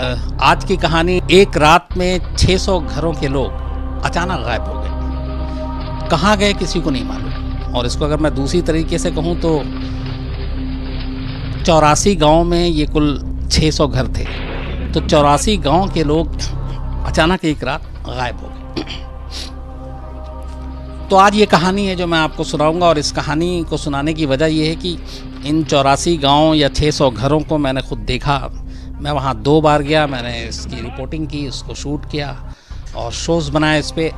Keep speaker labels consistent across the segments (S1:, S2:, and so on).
S1: आज की कहानी, एक रात में 600 घरों के लोग अचानक गायब हो गए। कहाँ गए किसी को नहीं मालूम। और इसको अगर मैं दूसरी तरीके से कहूँ तो 84 गांव में ये कुल 600 घर थे, तो 84 गांव के लोग अचानक एक रात गायब हो गए। तो आज ये कहानी है जो मैं आपको सुनाऊंगा, और इस कहानी को सुनाने की वजह ये है कि इन 84 गांव या 600 घरों को मैंने खुद देखा। मैं वहाँ 2 बार गया, मैंने इसकी रिपोर्टिंग की, इसको शूट किया और शोज़ बनाए इस पर।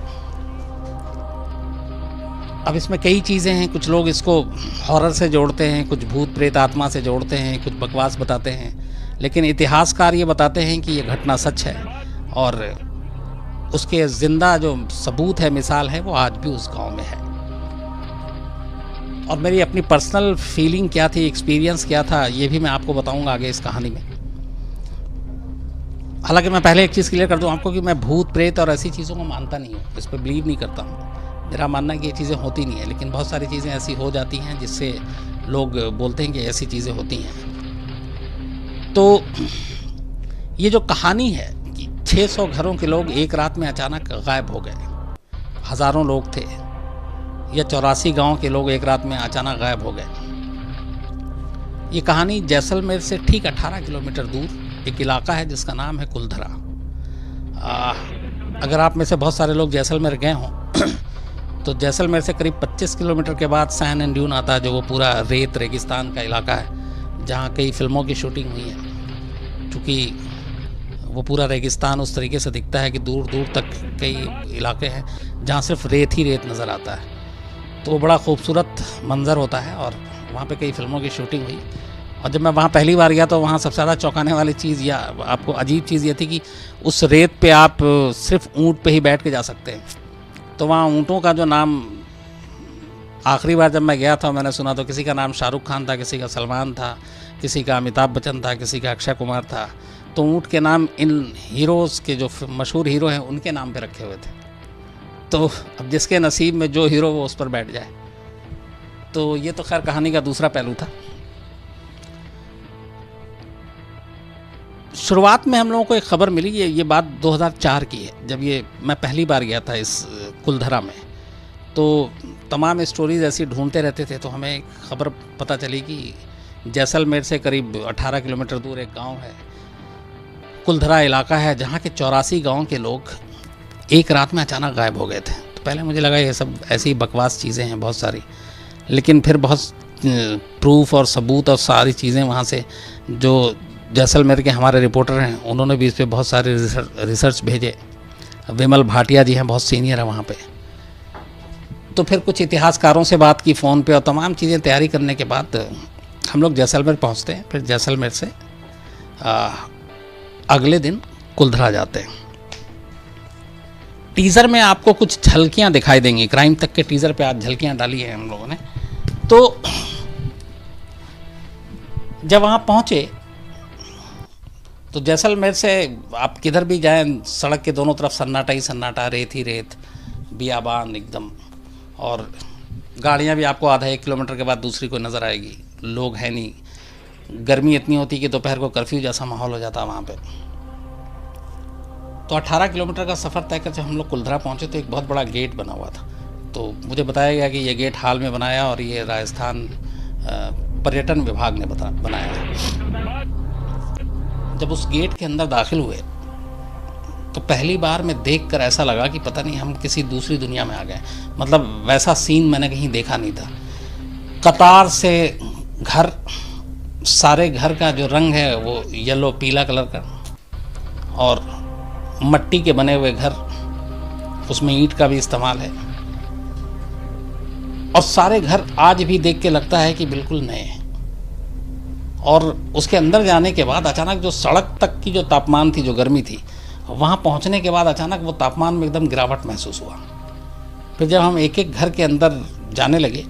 S1: अब इसमें कई चीज़ें हैं, कुछ लोग इसको हॉरर से जोड़ते हैं, कुछ भूत प्रेत आत्मा से जोड़ते हैं, कुछ बकवास बताते हैं, लेकिन इतिहासकार ये बताते हैं कि ये घटना सच है और उसके ज़िंदा जो सबूत है, मिसाल है, वो आज भी उस गांव में है। और मेरी अपनी पर्सनल फीलिंग क्या थी, एक्सपीरियंस क्या था, ये भी मैं आपको बताऊंगा आगे इस कहानी में। हालांकि मैं पहले एक चीज़ क्लियर कर दूं आपको कि मैं भूत प्रेत और ऐसी चीज़ों को मानता नहीं हूँ, इस पर बिलीव नहीं करता हूँ। मेरा मानना है कि ये चीज़ें होती नहीं है, लेकिन बहुत सारी चीज़ें ऐसी हो जाती हैं जिससे लोग बोलते हैं कि ऐसी चीज़ें होती हैं। तो ये जो कहानी है कि 600 घरों के लोग एक रात में अचानक गायब हो गए, हज़ारों लोग थे, या 84 गांव के लोग एक रात में अचानक गायब हो गए। ये कहानी जैसलमेर से ठीक 18 किलोमीटर दूर एक इलाका है जिसका नाम है कुलधरा। अगर आप में से बहुत सारे लोग जैसलमेर गए हों तो जैसलमेर से करीब 25 किलोमीटर के बाद सैन एंड ड्यून आता है, जो वो पूरा रेत रेगिस्तान का इलाका है जहाँ कई फिल्मों की शूटिंग हुई है। चूँकि वो पूरा रेगिस्तान उस तरीके से दिखता है कि दूर दूर तक कई इलाके हैं जहाँ सिर्फ रेत ही रेत नज़र आता है, तो वो बड़ा खूबसूरत मंज़र होता है और वहाँ पे कई फिल्मों की शूटिंग हुई। और जब मैं वहाँ पहली बार गया तो वहाँ सबसे ज़्यादा चौंकाने वाली चीज़ या आपको अजीब चीज़ ये थी कि उस रेत पे आप सिर्फ ऊँट पे ही बैठ के जा सकते हैं। तो वहाँ ऊँटों का जो नाम, आखिरी बार जब मैं गया था मैंने सुना तो किसी का नाम शाहरुख खान था, किसी का सलमान था, किसी का अमिताभ बच्चन था, किसी का अक्षय कुमार था। तो ऊँट के नाम इन हीरोज़ के जो मशहूर हीरो हैं उनके नाम पे रखे हुए थे। तो अब जिसके नसीब में जो हीरो वो उस पर बैठ जाए। तो ये तो खैर कहानी का दूसरा पहलू था। शुरुआत में हम लोगों को एक खबर मिली, ये बात 2004 की है, जब ये मैं पहली बार गया था इस कुलधरा में। तो तमाम स्टोरीज़ ऐसी ढूंढते रहते थे, तो हमें एक खबर पता चली कि जैसलमेर से करीब 18 किलोमीटर दूर एक गांव है, कुलधरा इलाका है, जहाँ के 84 गांव के लोग एक रात में अचानक गायब हो गए थे। तो पहले मुझे लगा ये सब ऐसी बकवास चीज़ें हैं बहुत सारी, लेकिन फिर बहुत प्रूफ और सबूत और सारी चीज़ें वहाँ से, जो जैसलमेर के हमारे रिपोर्टर हैं उन्होंने भी इस पर बहुत सारे रिसर्च भेजे। विमल भाटिया जी हैं, बहुत सीनियर है वहाँ पे। तो फिर कुछ इतिहासकारों से बात की फ़ोन पे और तमाम चीज़ें तैयारी करने के बाद हम लोग जैसलमेर पहुँचते हैं। फिर जैसलमेर से अगले दिन कुलधरा जाते हैं। टीज़र में आपको कुछ झलकियाँ दिखाई देंगी, क्राइम तक के टीज़र पे आज झलकियाँ डाली हैं हम लोगों ने। तो जब वहाँ पहुँचे तो जैसलमेर से आप किधर भी जाएं, सड़क के दोनों तरफ सन्नाटा ही सन्नाटा, रेत ही रेत, बियाबान एकदम, और गाड़ियाँ भी आपको आधा 1 किलोमीटर के बाद दूसरी कोई नज़र आएगी। लोग हैं नहीं, गर्मी इतनी होती कि दोपहर को कर्फ्यू जैसा माहौल हो जाता वहाँ पे। तो 18 किलोमीटर का सफ़र तय कर जब हम लोग कुलधरा पहुँचे तो एक बहुत बड़ा गेट बना हुआ था। तो मुझे बताया गया कि ये गेट हाल में बनाया और ये राजस्थान पर्यटन विभाग ने बनाया है। जब उस गेट के अंदर दाखिल हुए तो पहली बार में देखकर ऐसा लगा कि पता नहीं हम किसी दूसरी दुनिया में आ गए। मतलब वैसा सीन मैंने कहीं देखा नहीं था। कतार से घर, सारे घर का जो रंग है वो येलो पीला कलर का, और मट्टी के बने हुए घर, उसमें ईंट का भी इस्तेमाल है, और सारे घर आज भी देख के लगता है कि बिल्कुल नए हैं। और उसके अंदर जाने के बाद अचानक जो सड़क तक की जो तापमान थी, जो गर्मी थी, वहाँ पहुँचने के बाद अचानक वो तापमान में एकदम गिरावट महसूस हुआ। फिर जब हम एक एक घर के अंदर जाने लगे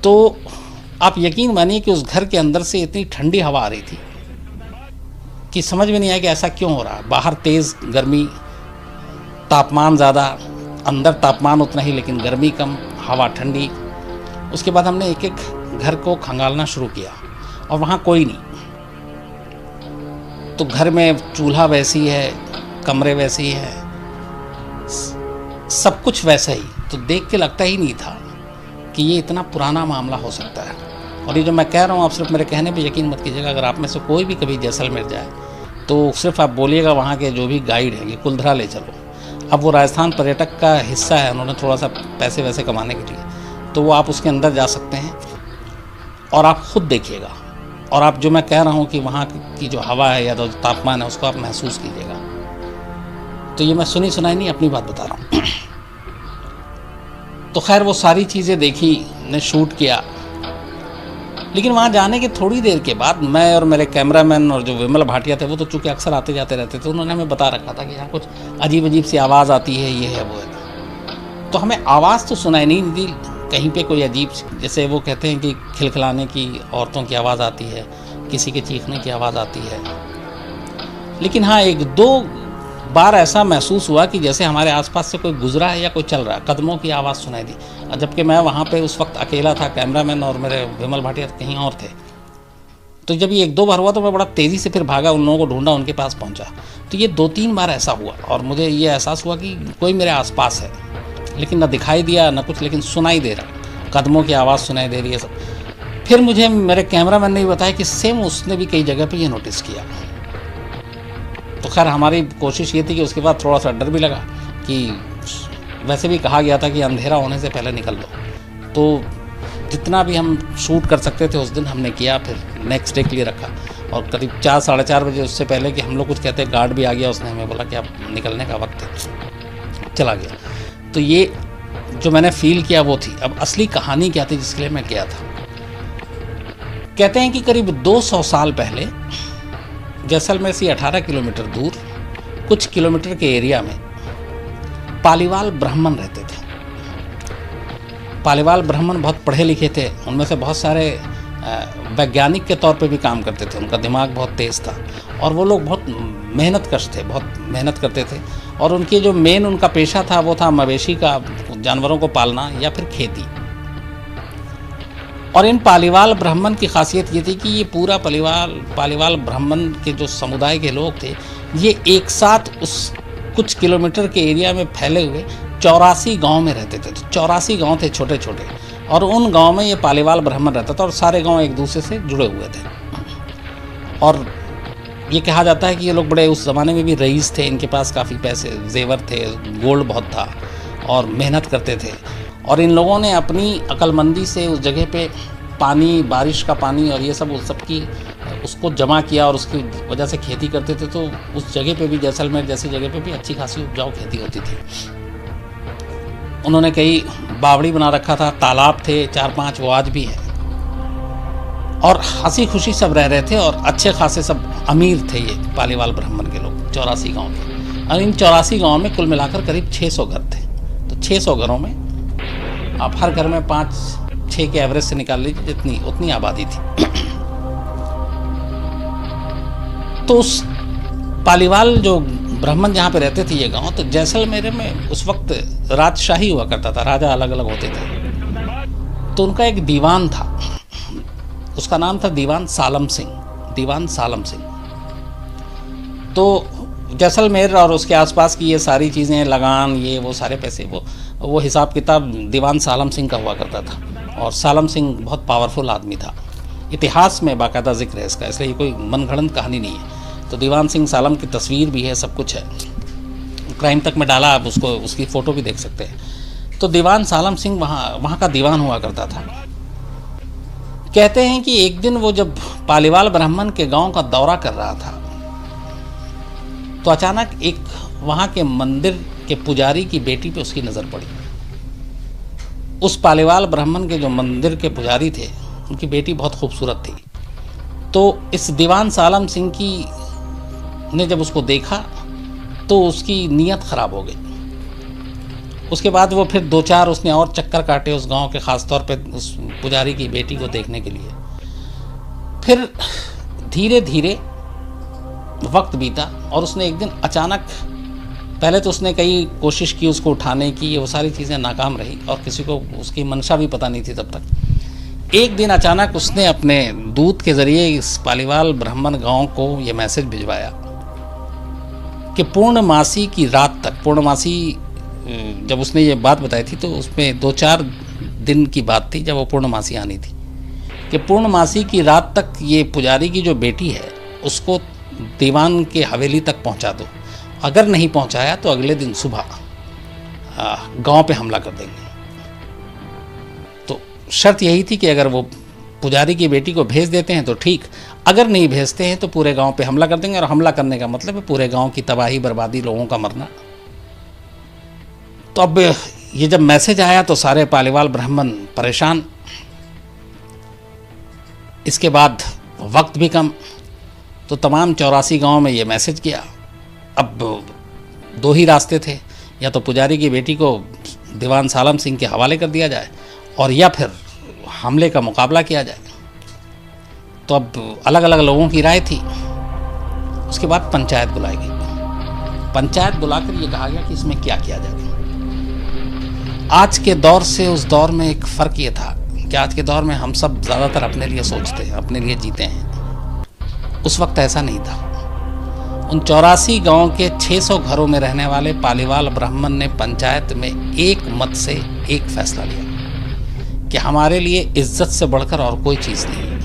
S1: तो आप यकीन मानिए कि उस घर के अंदर से इतनी ठंडी हवा आ रही थी कि समझ में नहीं आया कि ऐसा क्यों हो रहा है। बाहर तेज़ गर्मी, तापमान ज़्यादा, अंदर तापमान उतना ही लेकिन गर्मी कम, हवा ठंडी। उसके बाद हमने एक एक घर को खंगालना शुरू किया और वहाँ कोई नहीं। तो घर में चूल्हा वैसी है, कमरे वैसे ही हैं, सब कुछ वैसा ही। तो देख के लगता ही नहीं था कि ये इतना पुराना मामला हो सकता है। और ये जो मैं कह रहा हूँ, आप सिर्फ मेरे कहने पे यकीन मत कीजिएगा। अगर आप में से कोई भी कभी जैसलमेर जाए तो सिर्फ आप बोलिएगा वहाँ के जो भी गाइड हैं कि कुलधरा ले चलो। अब वो राजस्थान पर्यटक का हिस्सा है, उन्होंने थोड़ा सा पैसे वैसे कमाने के लिए, तो वो आप उसके अंदर जा सकते हैं और आप खुद देखिएगा। और आप जो मैं कह रहा हूँ कि वहाँ की जो हवा है या जो तापमान है उसको आप महसूस कीजिएगा। तो ये मैं सुनी सुनाई नहीं, अपनी बात बता रहा हूँ। तो खैर वो सारी चीज़ें देखी, ने शूट किया। लेकिन वहाँ जाने के थोड़ी देर के बाद मैं और मेरे कैमरामैन और जो विमल भाटिया थे, वो तो चूँकि अक्सर आते जाते रहते थे, उन्होंने हमें बता रखा था कि यहाँ कुछ अजीब अजीब सी आवाज़ आती है, ये है वो है। तो हमें आवाज़ तो सुनाई नहीं दी कहीं पे कोई अजीब, जैसे वो कहते हैं कि खिलखिलाने की औरतों की आवाज़ आती है, किसी के चीखने की आवाज़ आती है। लेकिन हाँ, एक दो बार ऐसा महसूस हुआ कि जैसे हमारे आसपास से कोई गुजरा है या कोई चल रहा है, कदमों की आवाज़ सुनाई दी। जबकि मैं वहाँ पे उस वक्त अकेला था, कैमरामैन और मेरे विमल भाटिया कहीं और थे। तो जब ये एक दो बार हुआ तो मैं बड़ा तेज़ी से फिर भागा, उन लोगों को ढूंढा, उनके पास पहुँचा। तो ये 2-3 बार ऐसा हुआ और मुझे ये एहसास हुआ कि कोई मेरे आसपास है, लेकिन ना दिखाई दिया ना कुछ, लेकिन सुनाई दे रहा, कदमों की आवाज़ सुनाई दे रही है सब। फिर मुझे मेरे कैमरामैन ने भी बताया कि सेम उसने भी कई जगह पे ये नोटिस किया। तो खैर हमारी कोशिश ये थी कि उसके बाद थोड़ा सा डर भी लगा कि वैसे भी कहा गया था कि अंधेरा होने से पहले निकल लो। तो जितना भी हम शूट कर सकते थे उस दिन हमने किया, फिर नेक्स्ट डे के लिए रखा। और करीब 4-4:30 बजे, उससे पहले कि हम लोग कुछ कहते, गार्ड भी आ गया, उसने हमें बोला कि अब निकलने का वक्त है, चला गया। तो ये जो मैंने फील किया वो थी। अब असली कहानी क्या थी जिसके लिए मैं गया था। कहते हैं कि करीब 200 साल पहले जैसलमेर से 18 किलोमीटर दूर कुछ किलोमीटर के एरिया में पालीवाल ब्राह्मण रहते थे। पालीवाल ब्राह्मण बहुत पढ़े लिखे थे, उनमें से बहुत सारे वैज्ञानिक के तौर पे भी काम करते थे, उनका दिमाग बहुत तेज़ था और वो लोग बहुत मेहनतकश थे, बहुत मेहनत करते थे। और उनकी जो मेन उनका पेशा था वो था मवेशी का, जानवरों को पालना या फिर खेती। और इन पालीवाल ब्राह्मण की खासियत ये थी कि ये पूरा पालीवाल ब्राह्मण के जो समुदाय के लोग थे, ये एक साथ उस कुछ किलोमीटर के एरिया में फैले हुए 84 गांव में रहते थे। 84 गांव थे छोटे छोटे, और उन गांव में ये पालीवाल ब्राह्मण रहता था और सारे गांव एक दूसरे से जुड़े हुए थे। और ये कहा जाता है कि ये लोग बड़े उस ज़माने में भी रईस थे, इनके पास काफ़ी पैसे जेवर थे, गोल्ड बहुत था और मेहनत करते थे। और इन लोगों ने अपनी अक्लमंदी से उस जगह पे पानी, बारिश का पानी और ये सब उस सब की उसको जमा किया और उसकी वजह से खेती करते थे। तो उस जगह पे भी, जैसलमेर जैसी जगह पे भी अच्छी खासी उपजाऊ खेती होती थी। उन्होंने कई बावड़ी बना रखा था, तालाब थे 4-5, वो आज भी हैं। और हंसी खुशी सब रह रहे थे और अच्छे खासे सब अमीर थे ये पालीवाल ब्राह्मण के लोग 84 गाँव के। और इन 84 गाँव में कुल मिलाकर करीब 600 घर थे। तो 600 घरों में आप हर घर में 5-6 के एवरेज से निकाल लीजिए, जितनी उतनी आबादी थी। तो उस पालीवाल जो ब्राह्मण जहाँ पे रहते थे ये गांव, तो जैसलमेर में उस वक्त राजशाही हुआ करता था, राजा अलग अलग होते थे। तो उनका एक दीवान था, उसका नाम था दीवान सालम सिंह। तो जैसलमेर और उसके आसपास की ये सारी चीज़ें, लगान, ये वो सारे पैसे, वो हिसाब किताब दीवान सालम सिंह का हुआ करता था। और सालम सिंह बहुत पावरफुल आदमी था, इतिहास में बाकायदा जिक्र है इसका, इसलिए कोई मनगढ़ंत कहानी नहीं है। तो दीवान सिंह सालम की तस्वीर भी है, सब कुछ है, क्राइम तक में डाला, आप उसको, उसकी फ़ोटो भी देख सकते हैं। तो दीवान सालम सिंह वहाँ का दीवान हुआ करता था। कहते हैं कि एक दिन वो जब पालीवाल ब्राह्मण के गांव का दौरा कर रहा था, तो अचानक एक वहाँ के मंदिर के पुजारी की बेटी पे उसकी नज़र पड़ी। उस पालीवाल ब्राह्मण के जो मंदिर के पुजारी थे, उनकी बेटी बहुत खूबसूरत थी। तो इस दीवान सालम सिंह की ने जब उसको देखा तो उसकी नीयत ख़राब हो गई। उसके बाद वो फिर 2-4 उसने और चक्कर काटे उस गांव के, ख़ास तौर पे उस पुजारी की बेटी को देखने के लिए। फिर धीरे धीरे वक्त बीता और उसने एक दिन अचानक, पहले तो उसने कई कोशिश की उसको उठाने की, वो सारी चीज़ें नाकाम रही और किसी को उसकी मंशा भी पता नहीं थी तब तक। एक दिन अचानक उसने अपने दूत के जरिए इस पालीवाल ब्राह्मण गांव को ये मैसेज भिजवाया कि पूर्णमासी की रात तक, पूर्णमासी जब उसने ये बात बताई थी तो उसमें 2-4 दिन की बात थी जब वो पूर्णमासी आनी थी, कि पूर्णमासी की रात तक ये पुजारी की जो बेटी है उसको दीवान के हवेली तक पहुंचा दो। अगर नहीं पहुंचाया तो अगले दिन सुबह गांव पे हमला कर देंगे। तो शर्त यही थी कि अगर वो पुजारी की बेटी को भेज देते हैं तो ठीक, अगर नहीं भेजते हैं तो पूरे गांव पे हमला कर देंगे। और हमला करने का मतलब है पूरे गांव की तबाही, बर्बादी, लोगों का मरना। तो अब ये जब मैसेज आया तो सारे पालीवाल ब्राह्मण परेशान। इसके बाद वक्त भी कम, तो तमाम 84 गांव में ये मैसेज किया। अब 2 ही रास्ते थे, या तो पुजारी की बेटी को दीवान सालम सिंह के हवाले कर दिया जाए और या फिर हमले का मुकाबला किया जाए। तो अब अलग अलग लोगों की राय थी। उसके बाद पंचायत बुलाई गई। पंचायत बुलाकर ये कहा गया कि इसमें क्या किया जाए। आज के दौर से उस दौर में एक फ़र्क ये था कि आज के दौर में हम सब ज़्यादातर अपने लिए सोचते हैं, अपने लिए जीते हैं। उस वक्त ऐसा नहीं था। उन 84 गांव के 600 घरों में रहने वाले पालीवाल ब्राह्मण ने पंचायत में एक मत से एक फैसला लिया कि हमारे लिए इज्जत से बढ़कर और कोई चीज़ नहीं है।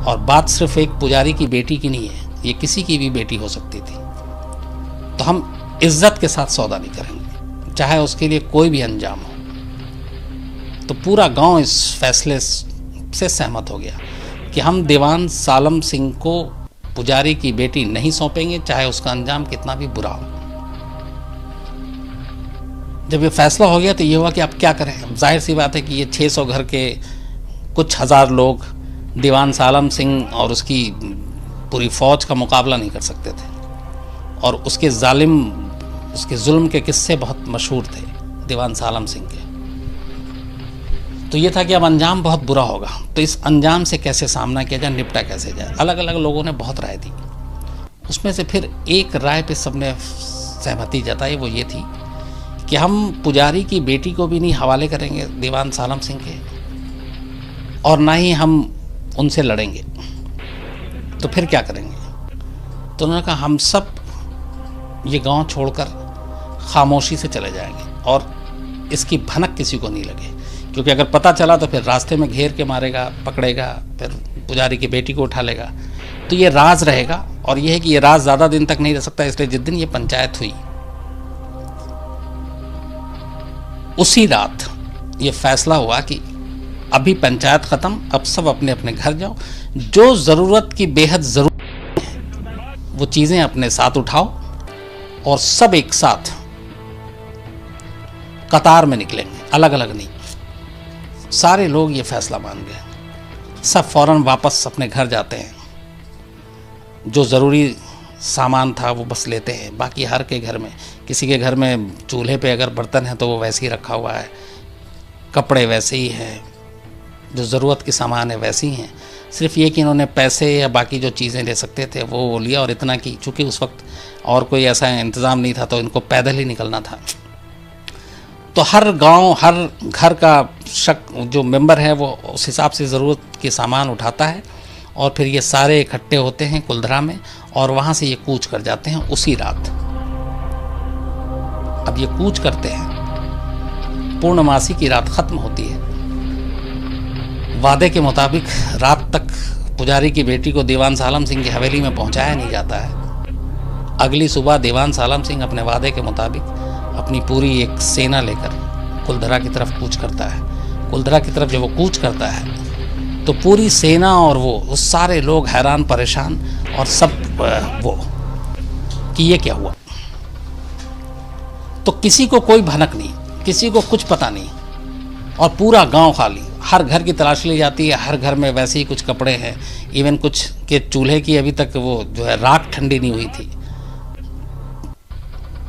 S1: और बात सिर्फ एक पुजारी की बेटी की नहीं है, ये किसी की भी बेटी हो सकती थी। तो हम इज्जत के साथ सौदा नहीं करेंगे, चाहे उसके लिए कोई भी अंजाम हो। तो पूरा गांव इस फैसले से सहमत हो गया कि हम दीवान सालम सिंह को पुजारी की बेटी नहीं सौंपेंगे, चाहे उसका अंजाम कितना भी बुरा हो। जब ये फैसला हो गया तो ये हुआ कि अब क्या करें। जाहिर सी बात है कि ये 600 घर के कुछ हज़ार लोग दीवान सालम सिंह और उसकी पूरी फौज का मुकाबला नहीं कर सकते थे। और उसके जुल्म के किस्से बहुत मशहूर थे दीवान सालम सिंह के। तो ये था कि अब अंजाम बहुत बुरा होगा, तो इस अंजाम से कैसे सामना किया जाए, निपटा कैसे जाए। अलग अलग लोगों ने बहुत राय दी। उसमें से फिर एक राय पे सबने सहमति जताई, वो ये थी कि हम पुजारी की बेटी को भी नहीं हवाले करेंगे दीवान सालम सिंह के, और ना ही हम उनसे लड़ेंगे। तो फिर क्या करेंगे। तो उन्होंने कहा हम सब ये गांव छोड़कर खामोशी से चले जाएंगे और इसकी भनक किसी को नहीं लगे, क्योंकि अगर पता चला तो फिर रास्ते में घेर के मारेगा, पकड़ेगा, फिर पुजारी की बेटी को उठा लेगा। तो ये राज रहेगा, और ये है कि ये राज ज़्यादा दिन तक नहीं रह सकता। इसलिए जिस दिन ये पंचायत हुई उसी रात ये फैसला हुआ कि अभी पंचायत ख़त्म, अब सब अपने अपने घर जाओ। जो ज़रूरत की बेहद ज़रूरत है वो चीज़ें अपने साथ उठाओ और सब एक साथ कतार में निकलेंगे, अलग अलग नहीं। सारे लोग ये फैसला मान गए। सब फौरन वापस अपने घर जाते हैं। जो ज़रूरी सामान था वो बस लेते हैं। बाकी हर के घर में, किसी के घर में चूल्हे पे अगर बर्तन है तो वो वैसे ही रखा हुआ है, कपड़े वैसे ही हैं, जो ज़रूरत की सामान है वैसे ही हैं। सिर्फ ये कि इन्होंने पैसे या बाकी जो चीज़ें ले सकते थे वो लिया, और इतना कि चूँकि उस वक्त और कोई ऐसा इंतज़ाम नहीं था तो इनको पैदल ही निकलना था। तो हर गांव, हर घर का जो मेंबर है वो उस हिसाब से ज़रूरत के सामान उठाता है, और फिर ये सारे इकट्ठे होते हैं कुलधरा में, और वहाँ से ये कूच कर जाते हैं उसी रात। अब ये कूच करते हैं, पूर्णमासी की रात ख़त्म होती है। वादे के मुताबिक रात तक पुजारी की बेटी को दीवान सालम सिंह की हवेली में पहुँचाया नहीं जाता है। अगली सुबह दीवान सालम सिंह अपने वादे के मुताबिक अपनी पूरी एक सेना लेकर कुलधरा की तरफ कूच करता है। कुलधरा की तरफ जब वो कूच करता है तो पूरी सेना और वो सारे लोग हैरान परेशान, और सब वो कि ये क्या हुआ। तो किसी को कोई भनक नहीं, किसी को कुछ पता नहीं, और पूरा गांव खाली। हर घर की तलाशी ली जाती है, हर घर में वैसे ही कुछ कपड़े हैं, इवन कुछ के चूल्हे की अभी तक वो जो है राख ठंडी नहीं हुई थी।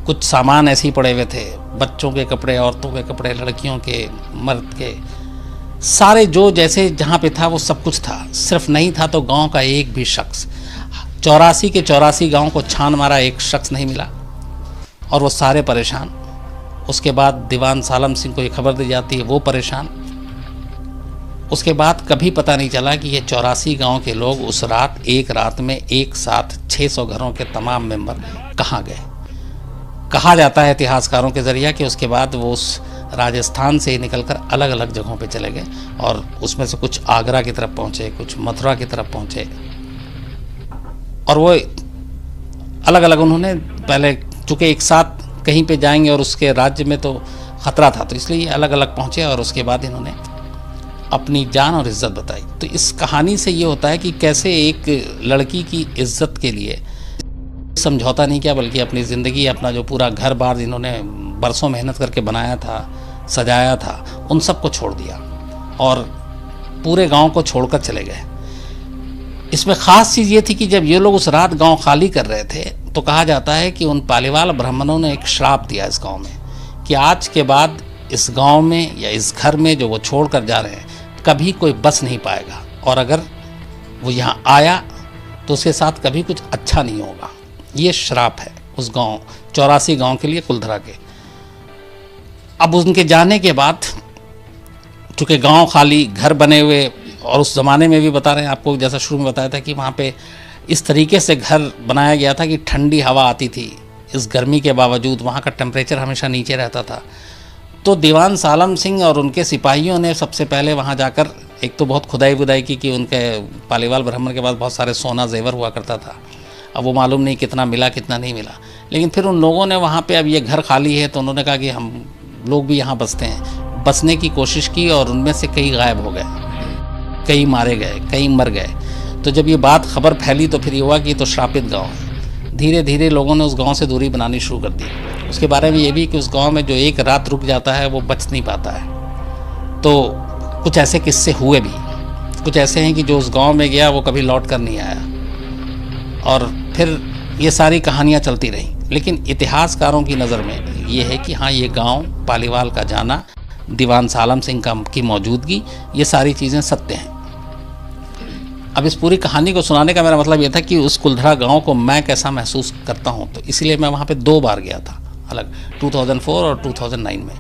S1: कुछ सामान ऐसे ही पड़े हुए थे, बच्चों के कपड़े, औरतों के कपड़े, लड़कियों के, मर्द के, सारे जो जैसे जहाँ पे था वो सब कुछ था। सिर्फ नहीं था तो गांव का एक भी शख्स, 84 के 84 गांव को छान मारा, एक शख्स नहीं मिला, और वो सारे परेशान। उसके बाद दीवान सालम सिंह को ये खबर दी जाती है, वो परेशान। उसके बाद कभी पता नहीं चला कि ये 84 गांव के लोग उस रात, एक रात में एक साथ 600 घरों के तमाम मेंबर कहाँ गए। कहा जाता है इतिहासकारों के ज़रिए कि उसके बाद वो उस राजस्थान से निकलकर अलग अलग जगहों पे चले गए और उसमें से कुछ आगरा की तरफ पहुँचे, कुछ मथुरा की तरफ पहुँचे, और वो अलग अलग उन्होंने पहले, चूँकि एक साथ कहीं पे जाएंगे और उसके राज्य में तो ख़तरा था, तो इसलिए अलग अलग पहुँचे और उसके बाद इन्होंने अपनी जान और इज़्ज़त बताई। तो इस कहानी से ये होता है कि कैसे एक लड़की की इज़्ज़त के लिए समझौता नहीं किया, बल्कि अपनी ज़िंदगी, अपना जो पूरा घर बार जिन्होंने बरसों मेहनत करके बनाया था, सजाया था, उन सब को छोड़ दिया और पूरे गांव को छोड़कर चले गए। इसमें ख़ास चीज़ ये थी कि जब ये लोग उस रात गांव खाली कर रहे थे तो कहा जाता है कि उन पालीवाल ब्राह्मणों ने एक श्राप दिया इस गांव में कि आज के बाद इस गांव में या इस घर में जो वो छोड़ कर जा रहे हैं कभी कोई बस नहीं पाएगा, और अगर वो यहाँ आया तो उसके साथ कभी कुछ अच्छा नहीं होगा। ये श्राप है उस गांव 84 गांव के लिए, कुलधरा के। अब उनके जाने के बाद चूँकि गांव खाली, घर बने हुए, और उस ज़माने में भी बता रहे हैं आपको, जैसा शुरू में बताया था कि वहाँ पे इस तरीके से घर बनाया गया था कि ठंडी हवा आती थी, इस गर्मी के बावजूद वहाँ का टेम्परेचर हमेशा नीचे रहता था। तो दीवान सालम सिंह और उनके सिपाहियों ने सबसे पहले वहाँ जाकर एक तो बहुत खुदाई बुदाई की कि उनके पालीवाल ब्राह्मण के पास बहुत सारे सोना जेवर हुआ करता था। अब वो मालूम नहीं कितना मिला कितना नहीं मिला, लेकिन फिर उन लोगों ने वहाँ पे, अब ये घर खाली है तो उन्होंने कहा कि हम लोग भी यहाँ बसते हैं। बसने की कोशिश की और उनमें से कई गायब हो गए, कई मारे गए, कई मर गए। तो जब ये बात खबर फैली तो फिर ये हुआ कि ये तो श्रापित गाँव है। धीरे धीरे लोगों ने उस गाँव से दूरी बनानी शुरू कर दी। उसके बारे में ये भी कि उस गांव में जो एक रात रुक जाता है वो बच नहीं पाता है। तो कुछ ऐसे किस्से हुए भी, कुछ ऐसे हैं कि जो उस गांव में गया वो कभी लौट कर नहीं आया, और फिर ये सारी कहानियाँ चलती रहीं। लेकिन इतिहासकारों की नज़र में ये है कि हाँ, ये गांव, पालीवाल का जाना, दीवान सालम सिंह की मौजूदगी, ये सारी चीज़ें सत्य हैं। अब इस पूरी कहानी को सुनाने का मेरा मतलब ये था कि उस कुलधरा गांव को मैं कैसा महसूस करता हूँ, तो इसीलिए मैं वहाँ पे 2 बार गया था अलग, 2004 और 2009 में।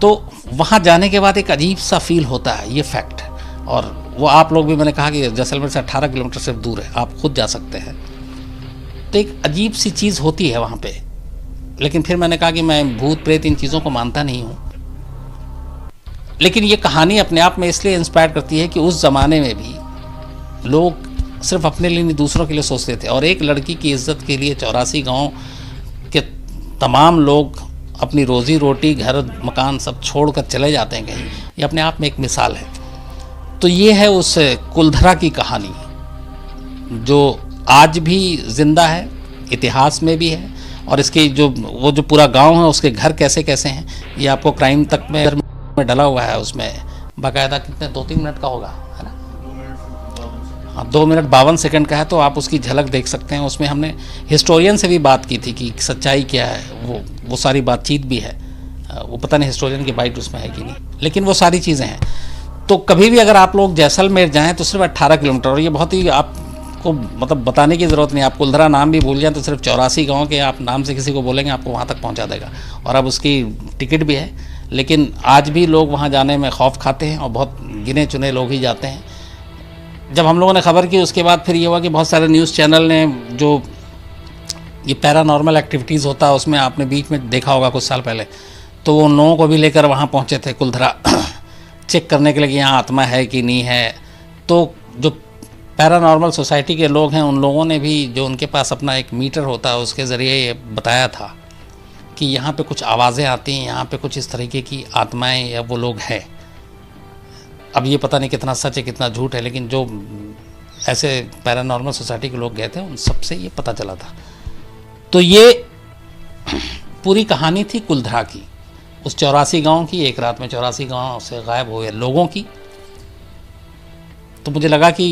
S1: तो वहाँ जाने के बाद एक अजीब सा फील होता है, ये फैक्ट है। और वो आप लोग भी, मैंने कहा कि जैसलमेर से 18 किलोमीटर सिर्फ दूर है, आप खुद जा सकते हैं। तो एक अजीब सी चीज़ होती है वहाँ पे। लेकिन फिर मैंने कहा कि मैं भूत प्रेत इन चीज़ों को मानता नहीं हूँ, लेकिन ये कहानी अपने आप में इसलिए इंस्पायर करती है कि उस ज़माने में भी लोग सिर्फ अपने लिए नहीं, दूसरों के लिए सोचते थे। और एक लड़की की इज्जत के लिए 84 गांव के तमाम लोग अपनी रोज़ी रोटी, घर मकान सब छोड़कर चले जाते हैं कहीं, ये अपने आप में एक मिसाल है। तो ये है उस कुलधरा की कहानी जो आज भी ज़िंदा है, इतिहास में भी है। और इसके वो जो पूरा गांव है उसके घर कैसे कैसे हैं, ये आपको क्राइम तक में डला हुआ है। उसमें बाकायदा कितने 2-3 मिनट का होगा, है ना? हाँ, 2 मिनट 52 सेकंड का है, तो आप उसकी झलक देख सकते हैं। उसमें हमने हिस्टोरियन से भी बात की थी कि सच्चाई क्या है, वो सारी बातचीत भी है। वो पता नहीं हिस्टोरियन की बाइट उसमें है कि नहीं, लेकिन वो सारी चीज़ें हैं। तो कभी भी अगर आप लोग जैसलमेर जाएँ तो सिर्फ 18 किलोमीटर, और ये बहुत ही आपको मतलब बताने की ज़रूरत नहीं। आप कुलधरा नाम भी भूल जाएँ तो सिर्फ 84 गाँव के आप नाम से किसी को बोलेंगे आपको वहाँ तक पहुँचा देगा। और अब उसकी टिकट भी है, लेकिन आज भी लोग वहाँ जाने में खौफ खाते हैं और बहुत गिने चुने लोग ही जाते हैं। जब हम लोगों ने खबर की उसके बाद फिर ये हुआ कि बहुत सारे न्यूज़ चैनल ने जो ये पैरानॉर्मल एक्टिविटीज़ होता है उसमें आपने बीच में देखा होगा कुछ साल पहले, तो वो उन लोगों को भी लेकर वहाँ पहुँचे थे कुलधरा चेक करने के लिए कि यहाँ आत्मा है कि नहीं है। तो जो पैरानॉर्मल सोसाइटी के लोग हैं उन लोगों ने भी, जो उनके पास अपना एक मीटर होता है उसके ज़रिए ये बताया था कि यहाँ पे कुछ आवाज़ें आती हैं, यहाँ पे कुछ इस तरीके की आत्माएं या वो लोग हैं। अब ये पता नहीं कितना सच है कितना झूठ है, लेकिन जो ऐसे पैरानॉर्मल सोसाइटी के लोग गए थे उन सबसे ये पता चला था। तो ये पूरी कहानी थी कुलधरा की, उस 84 गांव की, एक रात में 84 गांव से गायब हुए लोगों की। तो मुझे लगा कि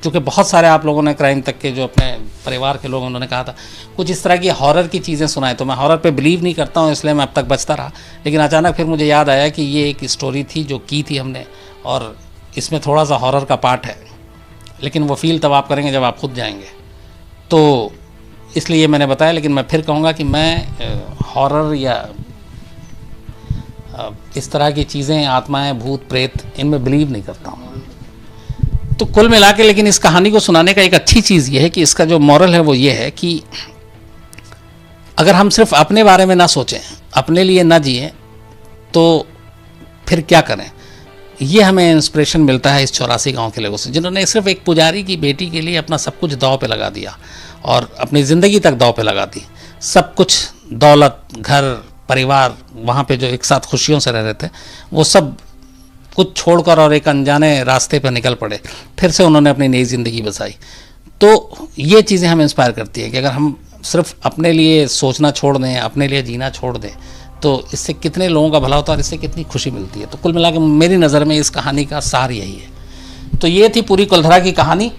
S1: चूँकि बहुत सारे आप लोगों ने क्राइम तक के जो अपने परिवार के लोग, उन्होंने कहा था कुछ इस तरह की हॉरर की चीज़ें सुनाएं, तो मैं हॉरर पे बिलीव नहीं करता हूँ, इसलिए मैं अब तक बचता रहा। लेकिन अचानक फिर मुझे याद आया कि ये एक स्टोरी थी जो की थी हमने, और इसमें थोड़ा सा हॉरर का पार्ट है, लेकिन वो फील तब आप करेंगे जब आप खुद जाएंगे। तो इसलिए मैंने बताया। लेकिन मैं फिर कहूँगा कि मैं हॉरर या इस तरह की चीज़ें, आत्माएं, भूत प्रेत, इनमें बिलीव नहीं करता हूँ। तो कुल मिला के लेकिन इस कहानी को सुनाने का एक अच्छी चीज़ ये है कि इसका जो मॉरल है वो ये है कि अगर हम सिर्फ अपने बारे में ना सोचें, अपने लिए ना जिए, तो फिर क्या करें। ये हमें इंस्पिरेशन मिलता है इस 84 गांव के लोगों से, जिन्होंने सिर्फ एक पुजारी की बेटी के लिए अपना सब कुछ दांव पे लगा दिया और अपनी ज़िंदगी तक दांव पे लगा दी। सब कुछ, दौलत, घर, परिवार, वहाँ पे जो एक साथ खुशियों से रह रहे थे, वो सब कुछ छोड़कर और एक अनजाने रास्ते पर निकल पड़े। फिर से उन्होंने अपनी नई ज़िंदगी बसाई। तो ये चीज़ें हमें इंस्पायर करती है कि अगर हम सिर्फ अपने लिए सोचना छोड़ दें, अपने लिए जीना छोड़ दें, तो इससे कितने लोगों का भला होता है और इससे कितनी खुशी मिलती है। तो कुल मिला के मेरी नज़र में इस कहानी का सार यही है। तो ये थी पूरी कुलधरा की कहानी।